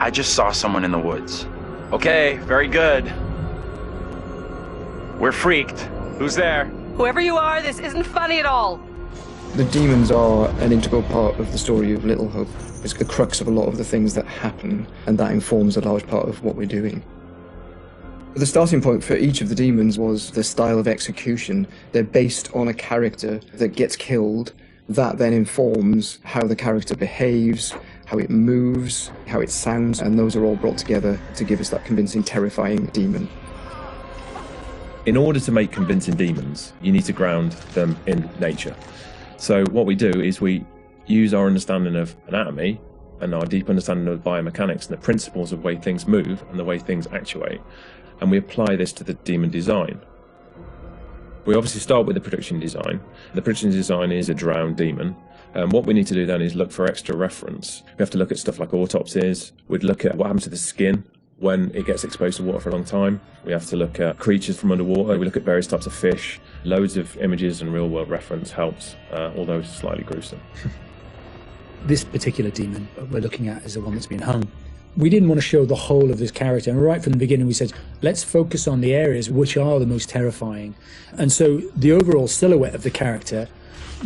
I just saw someone in the woods. Okay, very good. We're freaked. Who's there? Whoever you are, this isn't funny at all. The demons are an integral part of the story of Little Hope. It's the crux of a lot of the things that happen, and that informs a large part of what we're doing. The starting point for each of the demons was the style of execution. They're based on a character that gets killed. That then informs how the character behaves, how it moves, how it sounds, and those are all brought together to give us that convincing, terrifying demon. In order to make convincing demons, you need to ground them in nature. So what we do is we use our understanding of anatomy and our deep understanding of biomechanics and the principles of the way things move and the way things actuate, and we apply this to the demon design. We obviously start with the production design. The production design is a drowned demon. What we need to do then is look for extra reference. We have to look at stuff like autopsies. We'd look at what happens to the skin when it gets exposed to water for a long time. We have to look at creatures from underwater. We look at various types of fish. Loads of images and real-world reference helps, although it's slightly gruesome. This particular demon we're looking at is the one that's been hung. We didn't want to show the whole of this character, and right from the beginning we said, let's focus on the areas which are the most terrifying. And so the overall silhouette of the character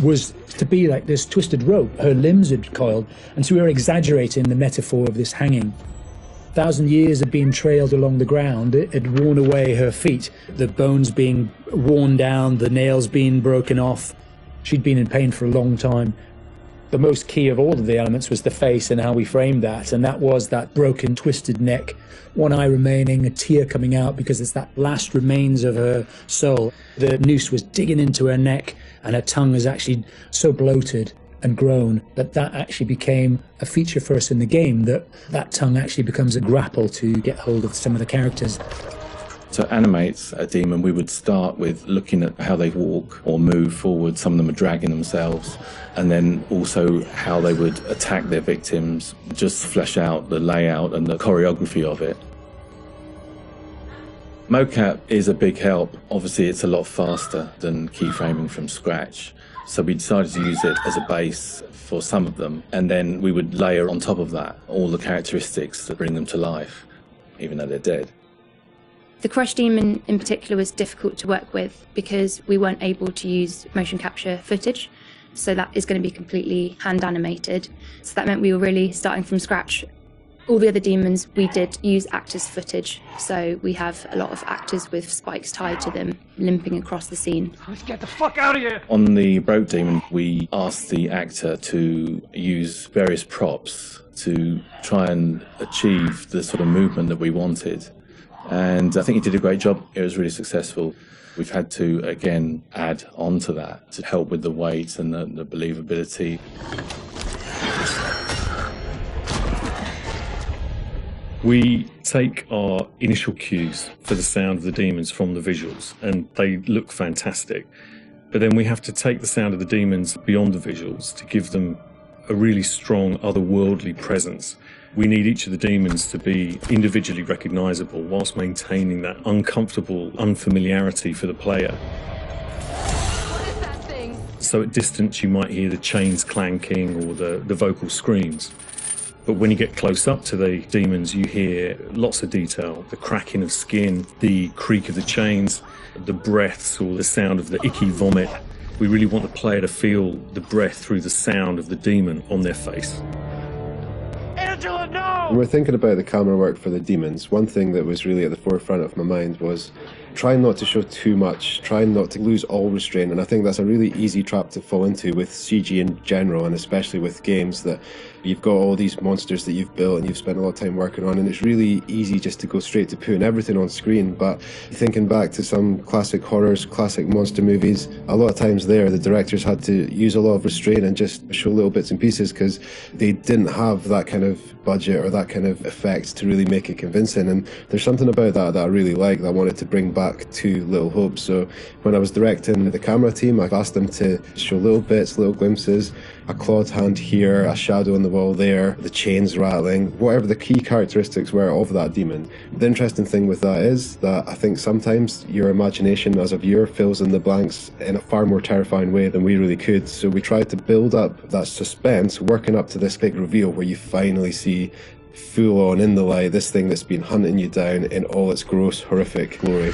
was to be like this twisted rope. Her limbs had coiled, and so we were exaggerating the metaphor of this hanging. 1,000 years had been trailed along the ground. It had worn away her feet, the bones being worn down, the nails being broken off. She'd been in pain for a long time. The most key of all of the elements was the face and how we framed that, and that was that broken, twisted neck, one eye remaining, a tear coming out because it's that last remains of her soul. The noose was digging into her neck, and her tongue was actually so bloated and grown that that actually became a feature for us in the game, that tongue actually becomes a grapple to get hold of some of the characters. To animate a demon, we would start with looking at how they walk or move forward. Some of them are dragging themselves, and then also how they would attack their victims, just flesh out the layout and the choreography of it. Mocap is a big help. Obviously, it's a lot faster than keyframing from scratch. So we decided to use it as a base for some of them, and then we would layer on top of that all the characteristics that bring them to life, even though they're dead. The Crush Demon in particular was difficult to work with because we weren't able to use motion capture footage, so that is going to be completely hand animated. So that meant we were really starting from scratch. All the other demons we did use actors' footage, so we have a lot of actors with spikes tied to them limping across the scene. Let's get the fuck out of here! On the Broke Demon, we asked the actor to use various props to try and achieve the sort of movement that we wanted. And I think he did a great job. It was really successful. We've had to, again, add on to that to help with the weight and the believability. We take our initial cues for the sound of the demons from the visuals, and they look fantastic. But then we have to take the sound of the demons beyond the visuals to give them a really strong otherworldly presence. We need each of the demons to be individually recognizable whilst maintaining that uncomfortable unfamiliarity for the player. What is that thing? So at distance you might hear the chains clanking or the vocal screams. But when you get close up to the demons, you hear lots of detail, the cracking of skin, the creak of the chains, the breaths or the sound of the icky vomit. We really want the player to feel the breath through the sound of the demon on their face. Angela, no! When we're thinking about the camera work for the demons, one thing that was really at the forefront of my mind was trying not to show too much, trying not to lose all restraint, and I think that's a really easy trap to fall into with CG in general, and especially with games that you've got all these monsters that you've built and you've spent a lot of time working on, and it's really easy just to go straight to putting everything on screen. But thinking back to some classic horrors, classic monster movies, a lot of times there the directors had to use a lot of restraint and just show little bits and pieces because they didn't have that kind of budget or that kind of effect to really make it convincing. And there's something about that I really like that I wanted to bring back to Little Hope. So when I was directing the camera team, I asked them to show little bits, little glimpses, a clawed hand here, a shadow on the wall there, the chains rattling, whatever the key characteristics were of that demon. The interesting thing with that is that I think sometimes your imagination as a viewer fills in the blanks in a far more terrifying way than we really could. So we tried to build up that suspense, working up to this big reveal where you finally see full on in the light, this thing that's been hunting you down in all its gross, horrific glory.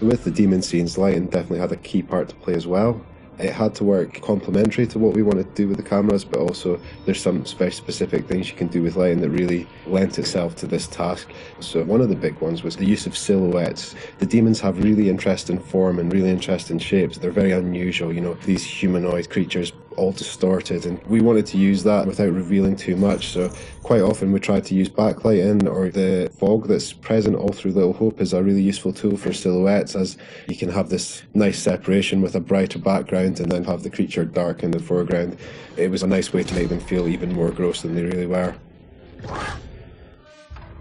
With the demon scenes, lighting definitely had a key part to play as well. It had to work complementary to what we wanted to do with the cameras, but also there's some very specific things you can do with lighting that really lent itself to this task. So one of the big ones was the use of silhouettes. The demons have really interesting form and really interesting shapes. They're very unusual, you know, these humanoid creatures all distorted, and we wanted to use that without revealing too much. So quite often we tried to use backlighting, or the fog that's present all through Little Hope is a really useful tool for silhouettes, as you can have this nice separation with a brighter background and then have the creature dark in the foreground. It was a nice way to make them feel even more gross than they really were.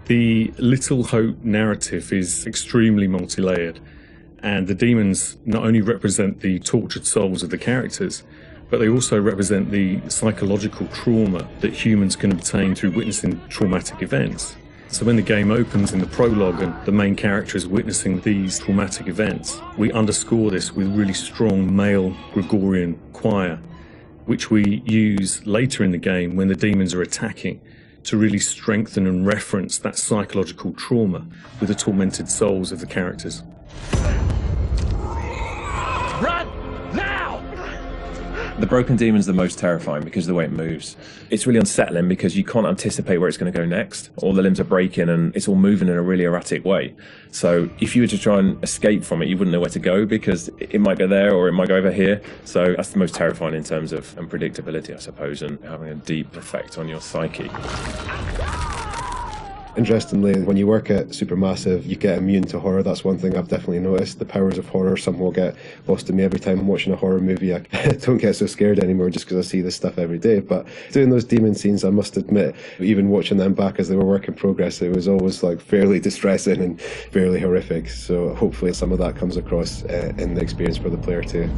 The Little Hope narrative is extremely multi-layered, and the demons not only represent the tortured souls of the characters, but they also represent the psychological trauma that humans can obtain through witnessing traumatic events. So when the game opens in the prologue and the main character is witnessing these traumatic events, we underscore this with really strong male Gregorian choir, which we use later in the game when the demons are attacking, to really strengthen and reference that psychological trauma with the tormented souls of the characters. Run! Now! The broken demon's the most terrifying because of the way it moves. It's really unsettling because you can't anticipate where it's going to go next. All the limbs are breaking and it's all moving in a really erratic way. So if you were to try and escape from it, you wouldn't know where to go because it might go there or it might go over here. So that's the most terrifying in terms of unpredictability, I suppose, and having a deep effect on your psyche. Interestingly, when you work at Supermassive, you get immune to horror. That's one thing I've definitely noticed. The powers of horror somehow get lost in me every time I'm watching a horror movie. I don't get so scared anymore just because I see this stuff every day. But doing those demon scenes, I must admit, even watching them back as they were work in progress, it was always like fairly distressing and fairly horrific. So hopefully some of that comes across in the experience for the player too.